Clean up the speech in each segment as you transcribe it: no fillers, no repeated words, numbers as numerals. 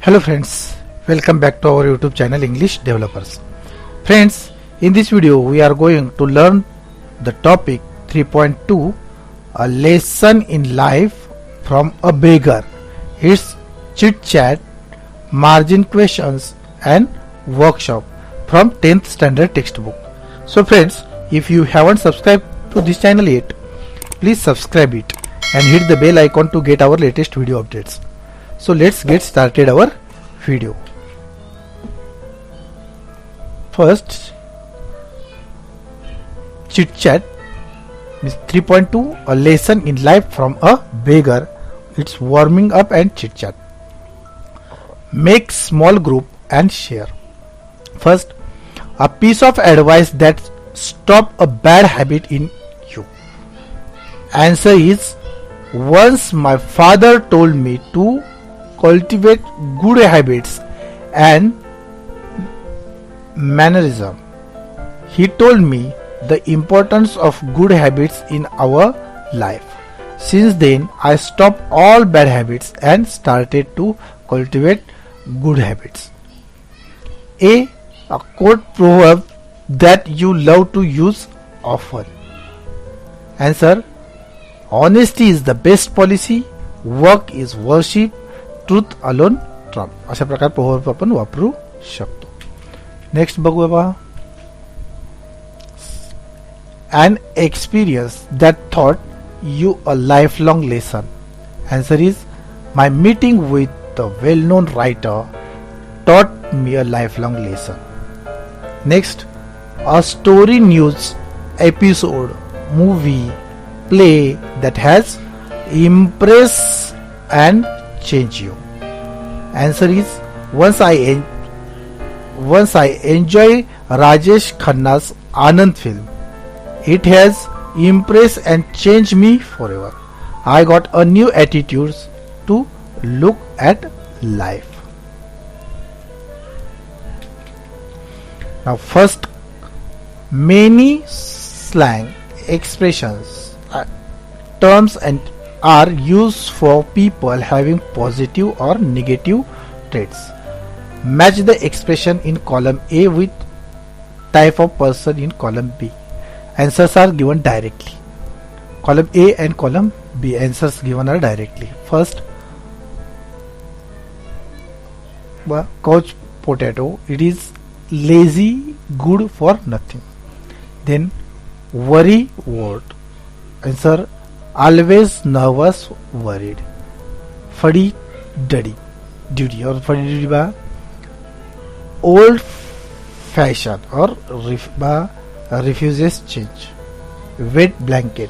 Hello friends, welcome back to our YouTube channel English Developers. Friends, in this video we are going to learn the topic 3.2, a lesson in life from a beggar. It's chit chat, margin questions and workshop from 10th standard textbook. So friends, if you haven't subscribed to this channel yet, please subscribe it and hit the bell icon to get our latest video updates. So let's get started our video. First, chit chat is 3.2, a lesson in life from a beggar. It's warming up and chit chat. Make small group and share. First, a piece of advice that stop a bad habit in you. Answer is, once my father told me to cultivate good habits and mannerism. He told me the importance of good habits in our life. Since then, I stopped all bad habits and started to cultivate good habits. A quote proverb that you love to use often. Answer, honesty is the best policy, work is worship, truth alone Trump. अशा प्रकार proverb आपण वापरू शकतो. Next बघूया बघा. An experience that taught you a lifelong lesson. Answer is, my meeting with the well-known writer taught me a lifelong lesson. Next, a story, news, episode, movie, play that has impressed and change you. Answer is, once I enjoy Rajesh Khanna's Anand film. It has impressed and changed me forever. I got a new attitude to look at life. Now first, many slang expressions, terms and are used for people having positive or negative traits. Match the expression in column A with type of person in column B. Answers are given directly. Column A and column B, answers given are directly. First, couch potato, it is lazy, good for nothing. Then worry word. Answer, always nervous, worried. Fuddy duddy, duty or fuddy duddy ba old fashion or refuses change. Wet blanket,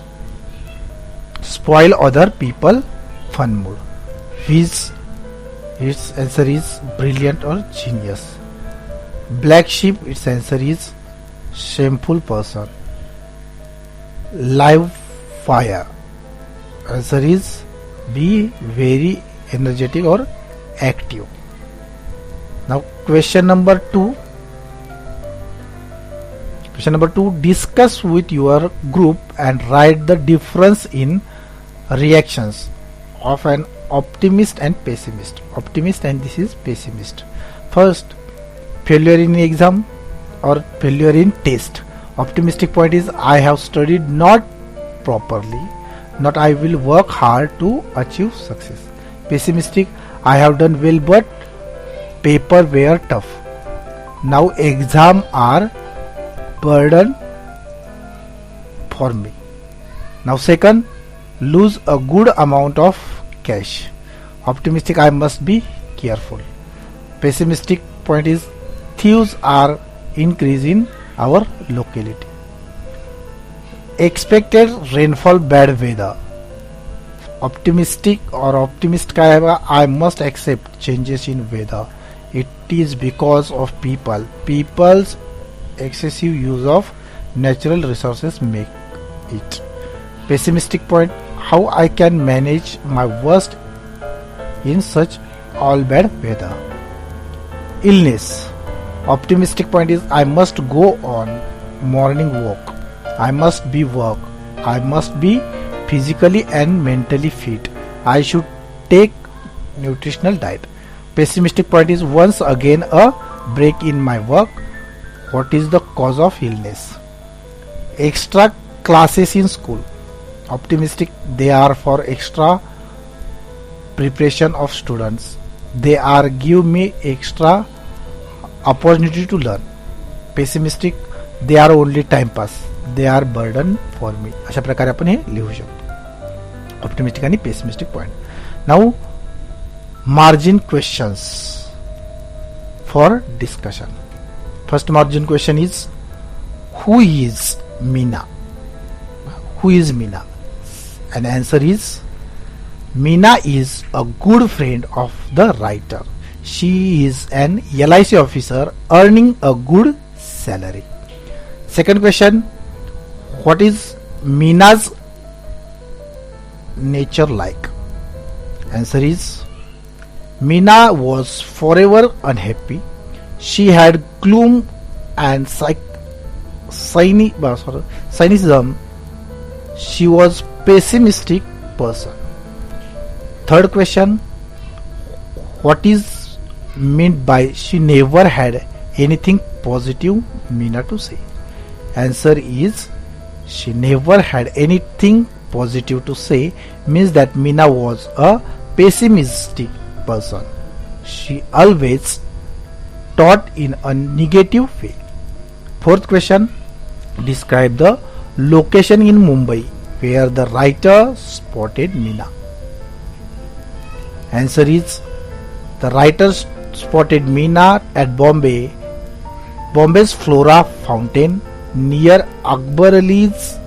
spoil other people, fun mood. His answer is brilliant or genius. Black sheep, its answer is shameful person. Live fire, answer is be very energetic or active. Now question number 2. Question number 2, discuss with your group and write the difference in reactions of an optimist and pessimist. Optimist and this is pessimist. First, failure in exam or failure in test. Optimistic point is, I have studied not properly, not I will work hard to achieve success. Pessimistic, I have done well but paper were tough. Now exam are burden for me. Now second, lose a good amount of cash. Optimistic, I must be careful. Pessimistic point is, thieves are increasing our locality. Expected rainfall, bad weather. Optimistic or optimist का है, I must accept changes in weather. It is because of people's excessive use of natural resources make it. Pessimistic point, how I can manage my worst in such all bad weather. Illness. Optimistic point is, I must go on morning walk. I must be work. I must be physically and mentally fit. I should take nutritional diet. Pessimistic point is once again a break in my work. What is the cause of illness? Extra classes in school. Optimistic, they are for extra preparation of students. They are give me extra opportunity to learn. Pessimistic, they are only time pass. They are burden for me. अशा प्रकारे आपण हे लिहू शकतो. Optimistic आणि pessimistic point. Now margin questions for discussion. First margin question is, who is Meena? Who is Meena? And answer is, Meena is a good friend of the writer. She is an LIC officer earning a good salary. Second question, what is Meena's nature like? Answer is, Meena was forever unhappy. She had gloom and cynicism. She was pessimistic person. Third question, what is meant by she never had anything positive Meena to say? Answer is, she never had anything positive to say means that Meena was a pessimistic person. She always taught in a negative way. Fourth question, describe the location in Mumbai where the writer spotted Meena. Answer is, the writer spotted Meena at Bombay's Flora Fountain near Akbar Ali's,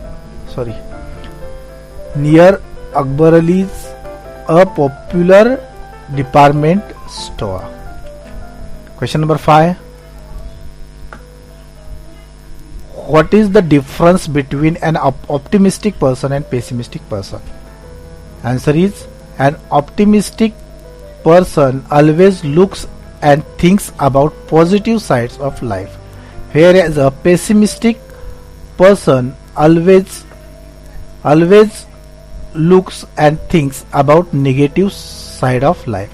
a popular department store. Question number 5. What is the difference between an optimistic person and pessimistic person? Answer is, an optimistic person always looks and thinks about positive sides of life, whereas a pessimistic person always looks and thinks about negative side of life.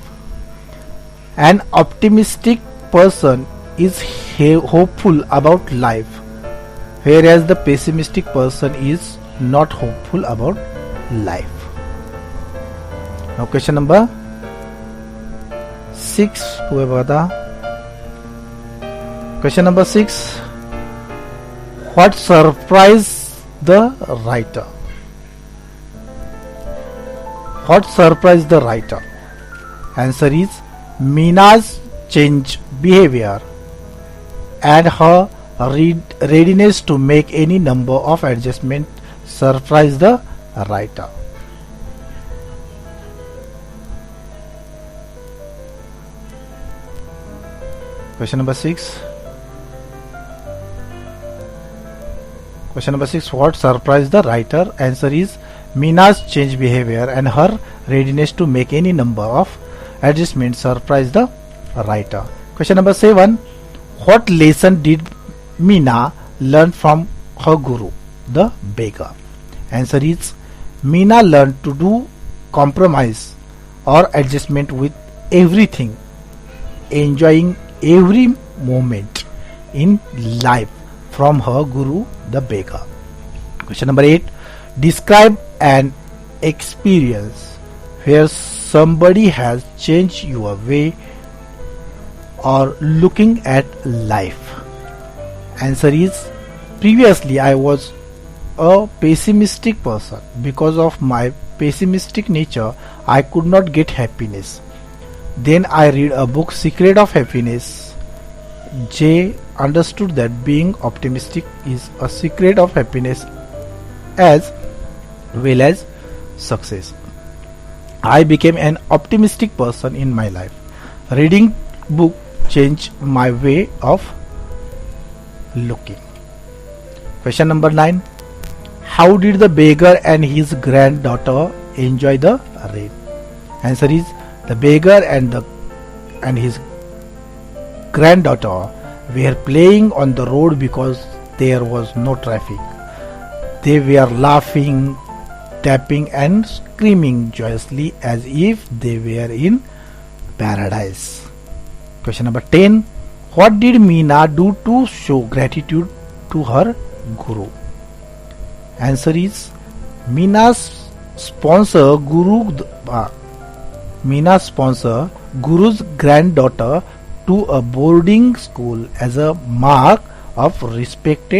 An optimistic person is hopeful about life, whereas the pessimistic person is not hopeful about life. Now question number 6. Question number 6. What surprised the writer? What surprised the writer? Answer is, Meena's change behavior and her readiness to make any number of adjustments surprised the writer. Question number 6. Question number 6. What surprised the writer? Answer is, Meena's change behavior and her readiness to make any number of adjustments surprised the writer. Question number 7. What lesson did Meena learn from her guru, the beggar? Answer is, Meena learned to do compromise or adjustment with everything, enjoying every moment in life from her guru, the beggar. Question number 8. Describe an experience where somebody has changed your way or looking at life. Answer is, previously I was a pessimistic person. Because of my pessimistic nature, I could not get happiness. Then I read a book, Secret of Happiness. Jay understood that being optimistic is a secret of happiness as well as success. I became an optimistic person in my life. Reading book changed my way of looking. Question number 9. How did the beggar and his granddaughter enjoy the rain? Answer is, the beggar and his granddaughter were playing on the road because there was no traffic. They were laughing, tapping and screaming joyously as if they were in paradise. Question number 10. What did Meena do to show gratitude to her guru? Answer is Meena's sponsor Guru's granddaughter to a boarding school as a mark of respect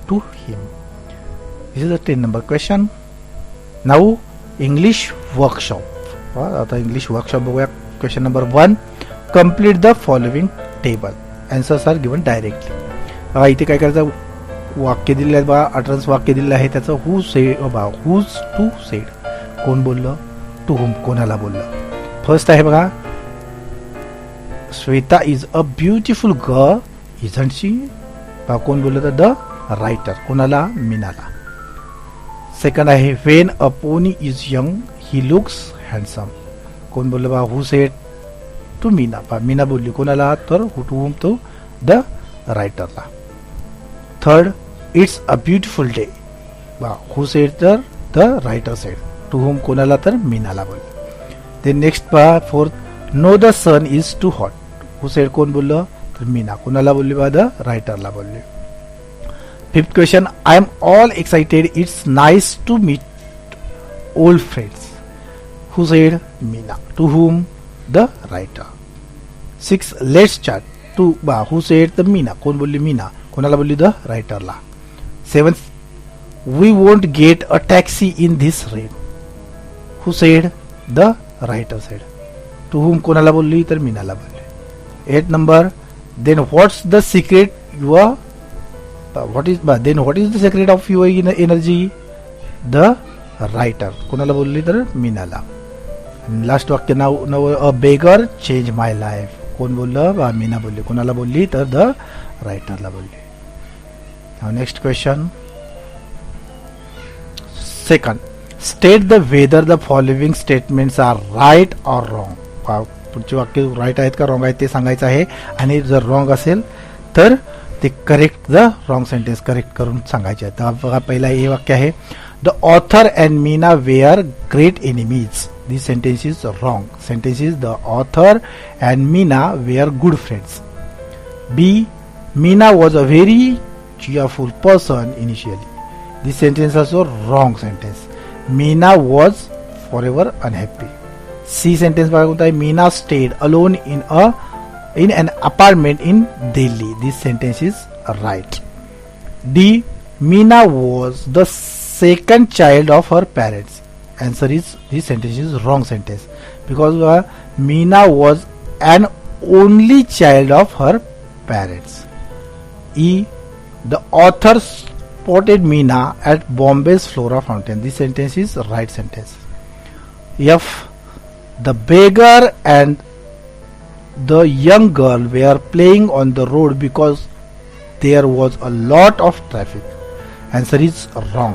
to him. This is the 10 number question. Now English workshop. आता English workshop बघूया. Question number 1. Complete the following table. Answers are given directly. इथे काय करायचं, वाक्य दिलेलं आहे बघा, अटरन्स वाक्य दिलेलं आहे, त्याचं हू सेड बघा, हुज टू सेड, कोण बोललं, टू हुम कोणाला बोललं. फर्स्ट आहे बघा, Shweta is a beautiful girl isn't she, कोण बोललं तर द रायटर, कोणाला, मीनाला. सेकंड आहे when a pony is young he looks handsome, कोण बोललं बा, who said to Meena, Meena बोलली कोणाला, तर टू हुम, तो द रायटरला. Third, it's a beautiful day, who said तर the writer said, to whom कोणाला, तर मीनाला बोलली. देन नेक्स्ट पहा, fourth, no the sun is too hot, who said कोण बोललं, तर मीना, कोणाला बोलली बा, द रायटरला बोलली. Fifth question, I am all excited, it's nice to meet old friends, who said, Meena, to whom, the writer. Six, let's chat, to who said, तर मीना, कोण बोलली, मीना, कोणाला बोलली, द रायटरला. Seventh, we won't get a taxi in this rain, who said, the writer said, to whom कोणाला बोलली, तर मीनाला बोलली. Eight number, then what's the secret your what is the secret of your energy, the writer, कोणाला बोलली, तर मीनाला. Last वाक्य, now a beggar change my life, कोण बोललं, मीना बोलली, कोणाला बोलली, तर द रायटरला बोलली. Now next question. Second, state the whether the following statements are right or wrong, पुढचे वाक्य राईट आहेत का रॉंग आहेत ते सांगायचं आहे, आणि जर रॉंग असेल तर ते correct, the wrong sentence correct करून सांगायचे आहे. तर बघा, पहिला हे वाक्य आहे, the author and Meena were great enemies, this sentence is wrong. Sentence is the author and Meena were good friends. B, Meena was a very cheerful person initially, this sentence also wrong sentence. Meena was forever unhappy. C sentence बघा कोणता आहे, Meena stayed alone in an apartment in Delhi, this sentence is right. D, Meena was the second child of her parents, answer is, this sentence is wrong sentence, because Meena was an only child of her parents. E, the author spotted Meena at Bombay's Flora Fountain, this sentence is right sentence. F, the beggar and the young girl were playing on the road because there was a lot of traffic, answer is wrong.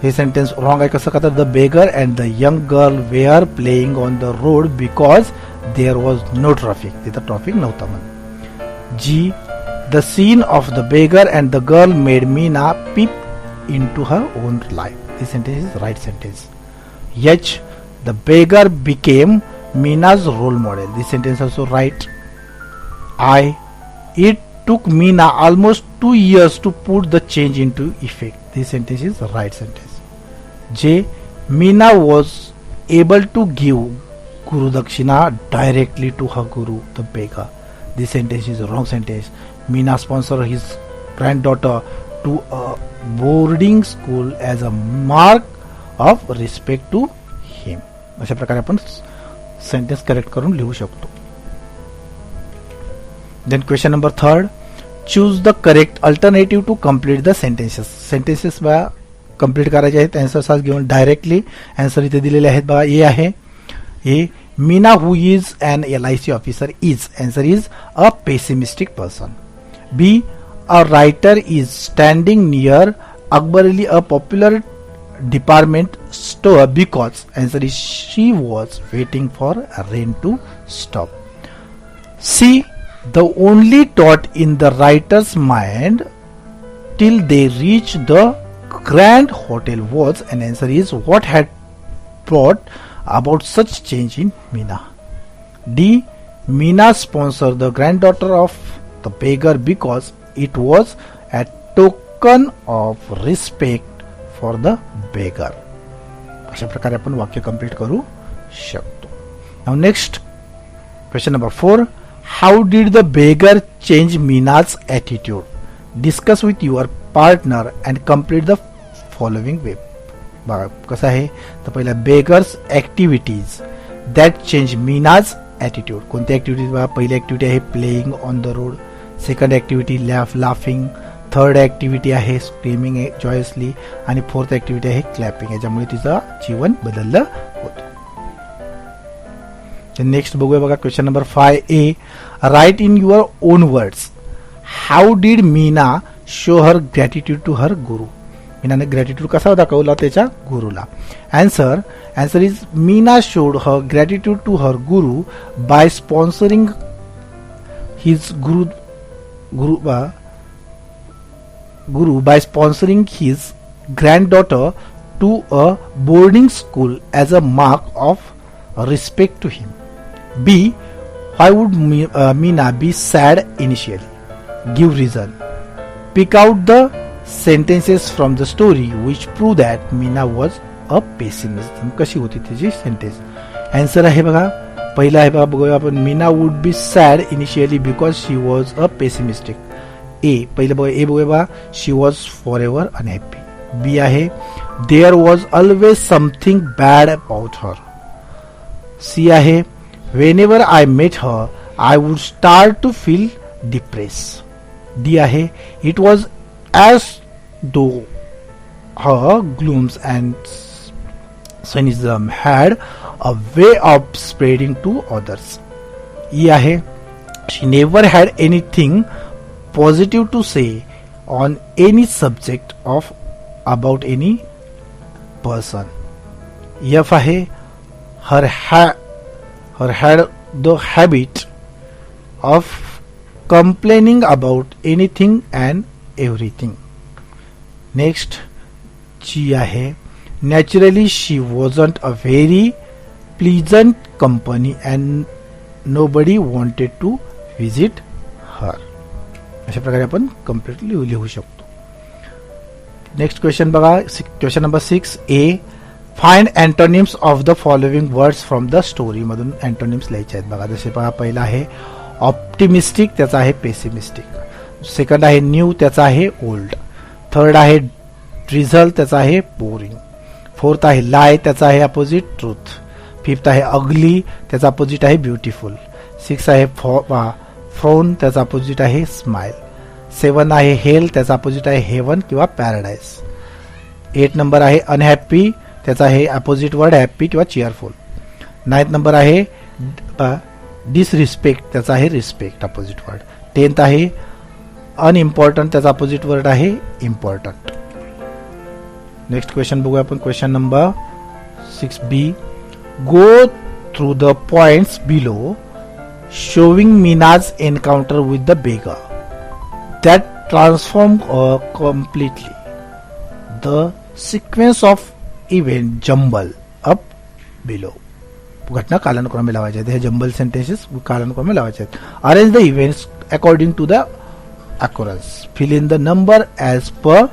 हे sentence wrong आहे. कसं का, the beggar and the young girl were playing on the road because there was no traffic, तिथं traffic नव्हतं म्हणून. जी, the scene of the beggar and the girl made Meena peep in to her own life, this sentence is right sentence. H, the beggar became Meena's role model, this sentence also right. I, it took Meena almost 2 years to put the change into effect, this sentence is the right sentence. J, Meena was able to give Guru Dakshina directly to her guru, the beggar, this sentence is the wrong sentence. Meena sponsored his granddaughter to a boarding school as a mark of respect to him. अशा प्रकारे आपण sentence correct करून लिहू शकतो. Then question number third, choose the correct alternative to complete the sentences. Sentences बघा complete करायचे आहेत, answers आज घेऊन डायरेक्टली आन्सर इथे दिलेले आहेत बघा. ए आहे, A, Meena who is an LIC officer is, answer is a pessimistic person. B, a writer is standing near Akbar Ali a popular department store because, answer is, she was waiting for rain to stop. C, the only thought in the writer's mind till they reached the grand hotel was, and answer is, what had brought about such change in Meena. D. Meena sponsored the granddaughter of the beggar because it was a token of respect for the beggar. अशा प्रकारे आपण वाक्य complete करू शकतो. Now next question number 4. How did the beggar change Meena's attitude? Discuss with your partner and complete the following way. बघा कसं आहे तर पहिला beggar's activities that change Meena's attitude. कोणती ॲक्टिव्हिटीज? बघा पहिली ॲक्टिव्हिटी आहे playing on the road, second activity laughing, third activity आहे स्क्रीमिंग जॉयसली आणि फोर्थ ॲक्टिव्हिटी आहे क्लॅपिंग. याच्यामुळे तिचं जीवन बदललं होतं. नेक्स्ट बघूया बघा question number 5A. Right in your own words how did Meena show her gratitude to her guru. मीनाने ग्रॅटिट्यूड कसा दाखवला त्याच्या गुरुला. Answer is Meena showed her gratitude to her guru by sponsoring his Guru by sponsoring his granddaughter to a boarding school as a mark of respect to him. B. Why would Meena be sad initially? Give reason. Pick out the sentences from the story which prove that Meena was a pessimist. कशी होती त्याची sentence? Answer आहे बघा पहिला आहे बघा आपण. Meena would be sad initially because she was a pessimistic. A पहिलं बघा ए बघा she was for ever unhappy. B आहे there was always something bad about her. C आहे whenever I met her I would start to feel depress. D आहे it was as though her glooms and cynicism had a way of spreading to others. E आहे she never had anything positive to say on any subject of about any person. F आहे her had the habit of complaining about anything and everything. Next G आहे naturally she wasn't a very pleasant company and nobody wanted to visit her. अशा प्रकारे आपण completely लिहू शकतो. Next question बघा question number 6A. Find antonyms of the following words from the story. मधून antonyms लिहायचे आहेत बघा. जसे बघा पहिला आहे ऑप्टिमिस्टिक त्याचा आहे पेसिमिस्टिक. सेकंड आहे न्यू त्याचा आहे ओल्ड. थर्ड आहे ड्रिझल त्याचा आहे बोरिंग. फोर्थ आहे लाय त्याचा आहे अपोजिट ट्रूथ. फिफ्थ आहे अगली त्याचा अपोजिट आहे ब्युटिफुल. सिक्स आहे फ्रोन त्याचा अपोजिट आहे स्माइल. 7 आहे हेल त्याचा अपोजिट आहे हेवन किंवा पॅराडाईज. 8 नंबर आहे अनहॅप्पी त्याचा आहे अपोजिट वर्ड हॅप्पी किंवा चिअरफुल. 9th नंबर आहे डिसरिस्पेक्ट त्याचा आहे रिस्पेक्ट अपोजिट वर्ड. 10th आहे अनइम्पॉर्टंट त्याचा अपोजिट वर्ड आहे इम्पॉर्टंट. नेक्स्ट क्वेश्चन बघूया आपण question number 6B. Go through the points below showing Meena's encounter with the beggar that transformed her completely. The sequence of event jumble up below. घटना कालानुक्रमे लावायच्या आहेत. हे jumble sentences कालानुक्रमे लावायचे आहेत. Arrange the events according to the occurrence. Fill in the number as per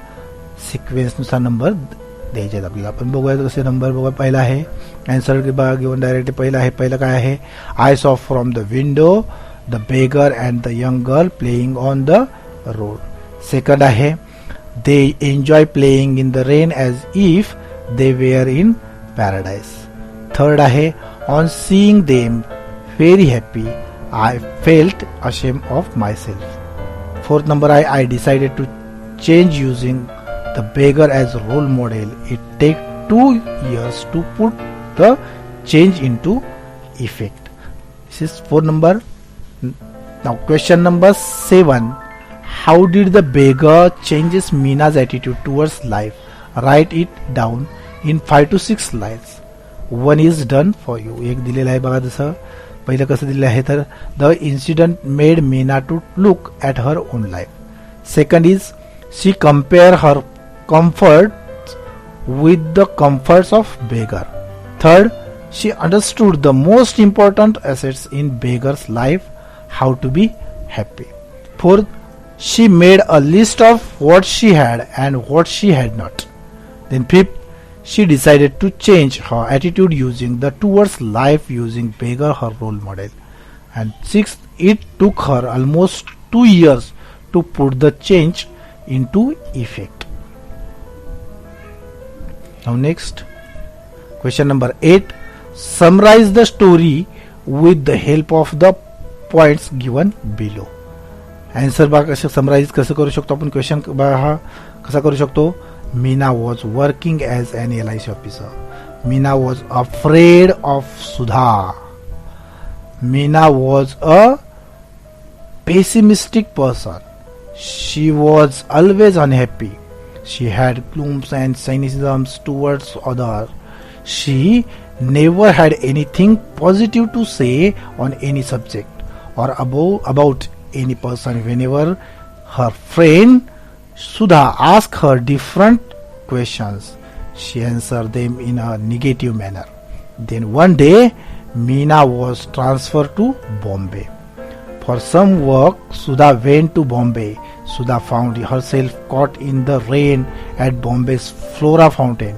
sequence नुसार number द्यायचे आहेत आपल्याला. आपण बघूया कसे नंबर बघूया. पहिला आहे आन्सर घेऊन डायरेक्ट पहिला आहे. पहिलं काय आहे I saw from the window the beggar and the young girl playing on the road. Second आहे they enjoy playing in the rain as if they were in paradise. Third आहे on seeing them very happy I felt ashamed of my self. Fourth number आहे I decided to change using the beggar as role model. It take 2 years to put the change into effect. This is 4 number. Now question number 7. How did the beggar changes Meena's attitude towards life? Write it down in 5 to 6 lines. One is done for you. एक दिलेला आहे बघा. जसं पहिलं कसं दिलेलं आहे तर the incident made Meena to look at her own life. Second is she compare her comfort with the comforts of beggar. Third, She understood the most important assets in beggar's life, how to be happy. Fourth, she made a list of what she had and what she had not. Then fifth, she decided to change her attitude using the towards life using beggar her role model. And sixth, it took her almost 2 years to put the change into effect. Now next, question number 8. Summarize the story with the help of the points given below. Answer बघा कसं summarise कसं करू शकतो आपण. Question हा कसा करू शकतो. Meena was working as an LIC officer. Meena was afraid of Sudha. Meena was a pessimistic person. She was always unhappy. She had glooms and cynicisms towards others. She never had anything positive to say on any subject or about any person. Whenever her friend Sudha asked her different questions, she answered them in a negative manner. Then one day, Meena was transferred to Bombay. For some work, Sudha went to Bombay. Sudha found herself caught in the rain at Bombay's Flora Fountain.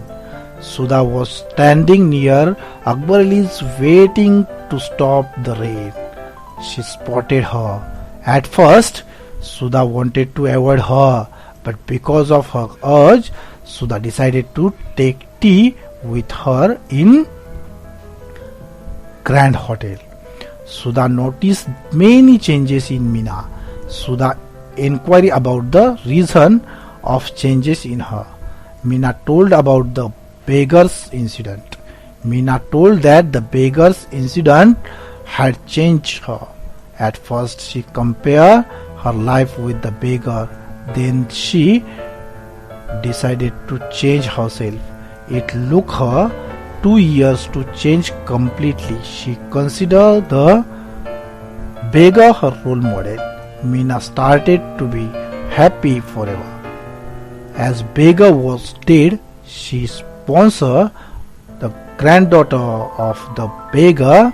Sudha was standing near Akbar Ali's waiting to stop the rain. She spotted her. At first, Sudha wanted to avoid her, but because of her urge, Sudha decided to take tea with her in Grand Hotel. Sudha noticed many changes in Meena. Sudha inquired about the reason of changes in her. Meena told about the beggar's incident. Meena told that the beggar's incident had changed her. At first she compared her life with the beggar. Then she decided to change herself. It took her 2 years to change completely. She considered the beggar her role model. Meena started to be happy forever. As beggar was dead, she sponsored the granddaughter of the beggar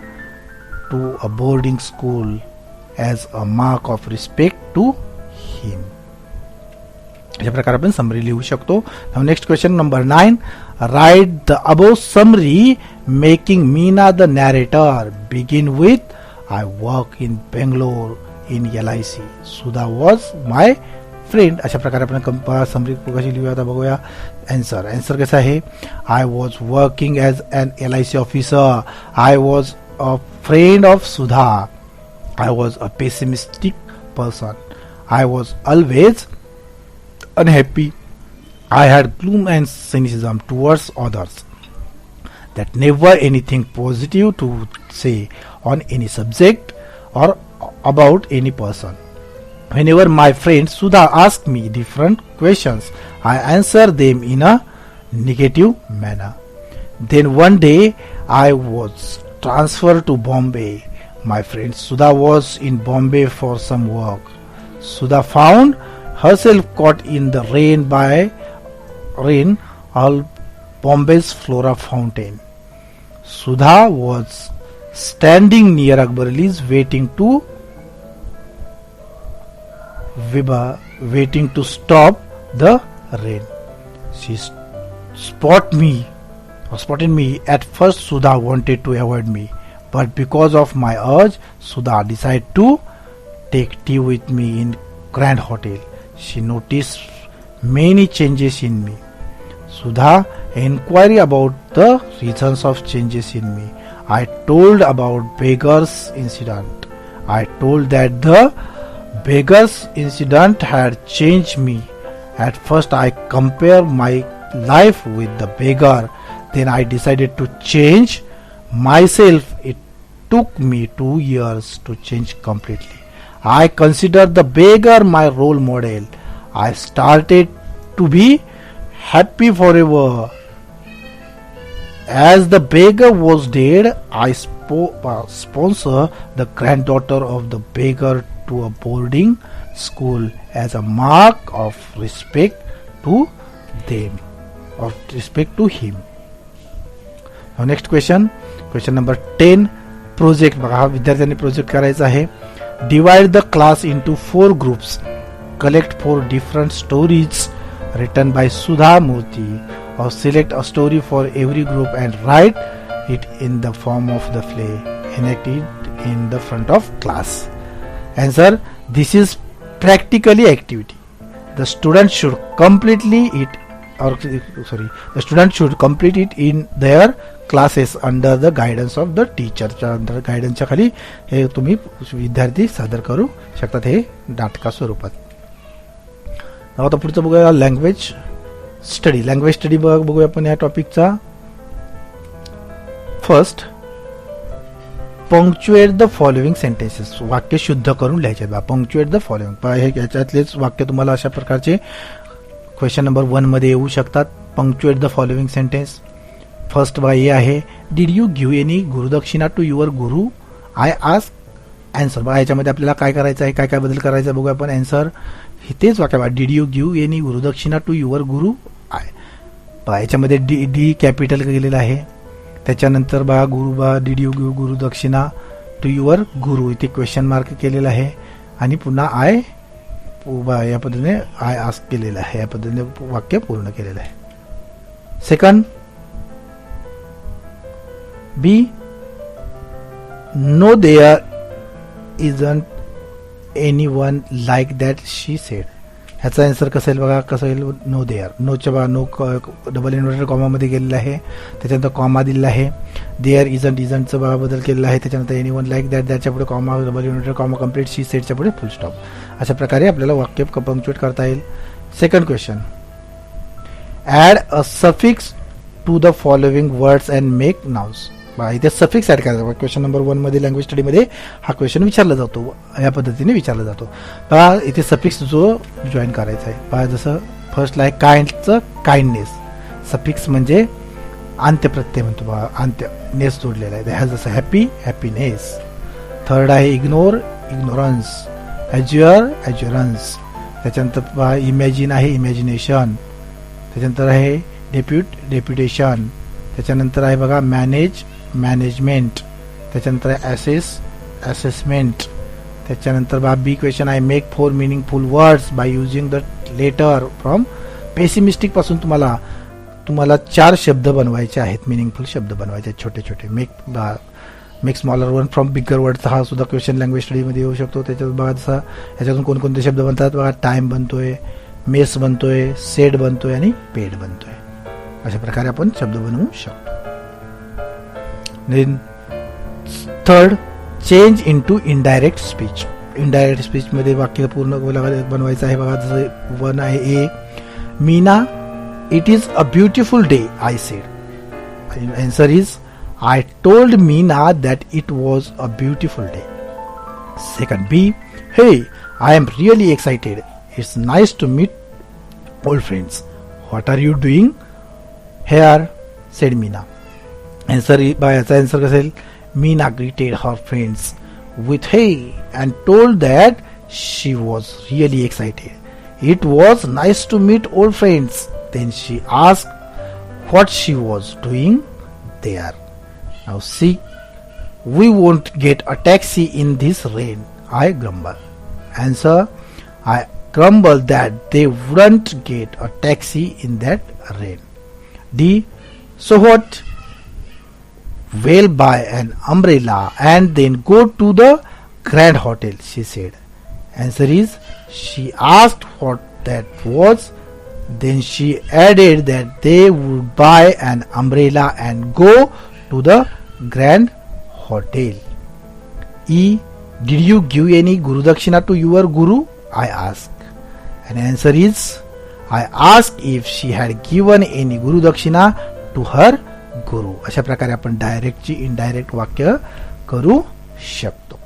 to a boarding school as a mark of respect to him. अशा प्रकारे आपण summary लिहू शकतो. Now next question number 9. Right the above summary making Meena the narrator. Begin with I work in Bangalore in LIC. Sudha was my friend. अशा प्रकारे आपण summary कशी लिहूया आता बघूया. आन्सर कसा आहे. I was working as an LIC officer. I was a friend of Sudha. I was a pessimistic person. I was always unhappy. I had gloom and cynicism towards others. That never anything positive to say on any subject or about any person. Whenever my friend Sudha asked me different questions, I answered them in a negative manner. Then one day I was transferred to Bombay. My friend Sudha was in Bombay for some work. Sudha found herself caught in the rain all Bombay's Flora Fountain. Sudha was standing near Akbar Ali's waiting to stop the rain. She spotted me. At first Sudha wanted to avoid me, but because of my urge, Sudha decided to take tea with me in Grand Hotel. She noticed many changes in me. Sudha inquired about the reasons of changes in me. I told about beggar's incident. I told that the beggar's incident had changed me. At first I compared my life with the beggar. Then I decided to change myself. It took me 2 years to change completely. I considered the beggar my role model. I started to be happy forever. As the beggar was dead, I sponsored the granddaughter of the beggar to a boarding school as a mark of respect to them or respect to him. Now next question. Question number 10 project. बघा हा विद्यार्थ्यांनी project करायचा आहे. Divide the class into 4 groups. Collect 4 different stories written by Sudha Murthy, or select a story for every group and write it in the form of the play. Enact it in the front of class. Answer: this is practically activity. The student should complete it in their classes under the guidance of the teacher. under guidance च्या खाली हे तुम्ही विद्यार्थी सादर करू शकतात हे नाटका स्वरूपात. आता पुढचं बघूया लँग्वेज स्टडी. लँग्वेज स्टडी बघूया आपण या टॉपिकचा. First, punctuate the following sentences. वाक्य शुद्ध करून लिहायचे. पंक्च्युएट द फॉलोइंग हे याच्यातलेच वाक्य तुम्हाला अशा प्रकारचे क्वेश्चन नंबर 1 मध्ये येऊ शकतात. Punctuate the following sentence. First बघा हे आहे, did you give any gurudakshina to your guru? I ask. Answer बघा याच्यामध्ये आपल्याला काय करायचं आहे, काय काय बदल करायचा आहे बघूया आपण. आन्सर तेच वाक्य बघा, did you give any gurudakshina to your guru? I. बघा याच्यामध्ये डी कॅपिटल केलेलं आहे. त्याच्यानंतर बघा did you give gurudakshina to your guru इथे क्वेश्चन मार्क केलेला आहे. आणि पुन्हा आय या पद्धतीने आय आस्क केलेलं आहे. या पद्धतीने वाक्य पूर्ण केलेलं आहे. Second, B, no there isn't anyone like that she said. ह्याचा आन्सर कसं येईल बघा, कसं येईल. No there. नोच्या बघा नो डबल इन्व्हर्टेड कॉमामध्ये गेलेला आहे. त्याच्यानंतर कॉमा दिलेला आहे. देअर इजंटचं बघा बदल केलेला आहे. त्याच्यानंतर एनीवन लाईक दॅट, त्याच्या पुढे comma, double inverted comma complete, she सेडच्या पुढे फुल स्टॉप. अशा प्रकारे आपल्याला वाक्य पंक्च्युएट करता येईल. Second question, add a suffix to the following words and make nouns. इथे सफिक्स ऍड करायचा. क्वेश्चन नंबर 1 मध्ये लँग्वेज स्टडीमध्ये हा क्वेश्चन विचारला जातो, या पद्धतीने विचारला जातो. बघा इथे सफिक्स जो जॉईन करायचा आहे. बघा जसं फर्स्टला आहे काइंडचं काइंडनेस. सफिक्स म्हणजे अंत्यप्रत्यय म्हणतो बघा, अंत्य नेस जोडलेला आहे. ह्या जसं हॅपी हॅपीनेस. थर्ड आहे इग्नोर इग्नोरन्स. ॲज्युअर ॲज्युरन्स. त्याच्यानंतर बघा इमॅजिन आहे इमॅजिनेशन. त्याच्यानंतर आहे डेप्युटेशन. त्याच्यानंतर आहे बघा मॅनेज मॅनेजमेंट. त्याच्यानंतर आहे असेसमेंट. त्याच्यानंतर बघा बी क्वेश्चन आहे, make 4 meaningful words by using the letter from pessimistic पासून तुम्हाला 4 शब्द बनवायचे आहेत. मिनिंगफुल शब्द बनवायचे आहेत छोटे छोटे. Make smaller one from bigger words. हा सुद्धा क्वेश्चन लँग्वेज स्टडीमध्ये येऊ शकतो. त्याच्यात बघा जसा याच्यातून कोणकोणते शब्द बनतात बघा, टाइम बनतोय, मेस बनतोय, सेड बनतोय आणि पेड बनतोय. अशा प्रकारे आपण शब्द बनवू शकतो. Then third, change into indirect speech. Indirect speech मध्ये वाक्य पूर्ण बनवायचं आहे. बघा जसं 1 आहे A, Meena it is a beautiful day I said. Answer is I told Meena that it was a beautiful day. Second B, हे I am really excited. It's nice to meet old friends. What are you doing here said Meena. Answer याचा answer कसा येईल. Meena greeted her friends with hey and told that she was really excited. It was nice to meet old friends. Then she asked what she was doing there. Now see, we won't get a taxi in this rain. I grumble. Answer, I grumble that they wouldn't get a taxi in that rain. D, so what? We'll buy an umbrella and then go to the Grand Hotel, she said. Answer is, she asked what that was. Then she added that they would buy an umbrella and go to the Grand Hotel. E, did you give any Gurudakshina to your Guru? I asked. And answer is, I asked if she had given any Guru Dakshina to her Guru. अशा प्रकारे आपण डायरेक्टची indirect वाक्य करू शकतो.